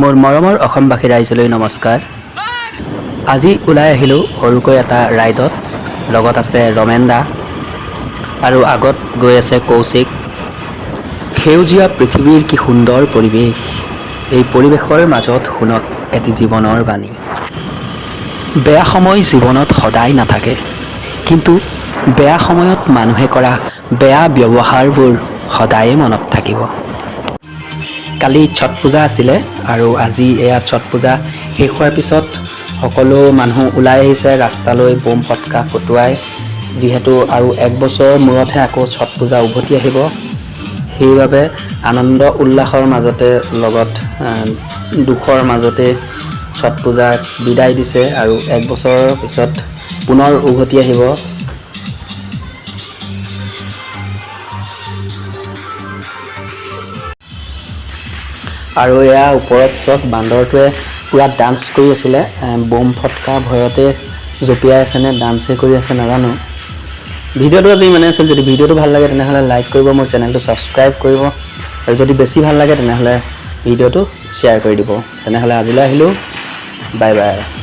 মোৰ মৰমৰ অসমবাসী ৰাইজলৈ নমস্কাৰ। আজি ওলাই আহিলোঁ সৰুকৈ এটা ৰাইডত। লগত আছে ৰমেন দা আৰু আগত গৈ আছে কৌশিক। সেউজীয়া পৃথিৱীৰ কি সুন্দৰ পৰিৱেশ। এই পৰিৱেশৰ মাজত শুনক এটি জীৱনৰ বাণী। বেয়া সময় জীৱনত সদায় নাথাকে, কিন্তু বেয়া সময়ত মানুহে কৰা বেয়া ব্যৱহাৰবোৰ সদায়ে মনত থাকিব। কালি ছট পূজা আছিলে আৰু আজি এয়া ছট পূজা শেষ হোৱাৰ পিছত সকলো মানুহ ওলাই আহিছে ৰাস্তালৈ বোম ফটকা ফুটুৱাই, যিহেতু আৰু এক বছৰৰ মূৰতহে আকৌ ছট পূজা উভতি আহিব। সেইবাবে আনন্দ উল্লাসৰ মাজতে লগত দুখৰ মাজতে ছট পূজাক বিদায় দিছে আৰু এক বছৰৰ পিছত পুনৰ উভতি আহিব। আৰু এয়া ওপৰত চব বান্দৰটোৱে পুৰা ডান্স কৰি আছিলে, বোম ফটকা ভয়তে জঁপিয়াই আছে নে ডান্সে কৰি আছে নাজানো। ভিডিঅ'টো আজি ইমানে আছিল। যদি ভিডিঅ'টো ভাল লাগে তেনেহ'লে লাইক কৰিব, মোৰ চেনেলটো ছাবস্ক্ৰাইব কৰিব আৰু যদি বেছি ভাল লাগে তেনেহ'লে ভিডিঅ'টো শ্বেয়াৰ কৰি দিব। তেনেহ'লে আজিলৈ আহিলোঁ, বাই বাই।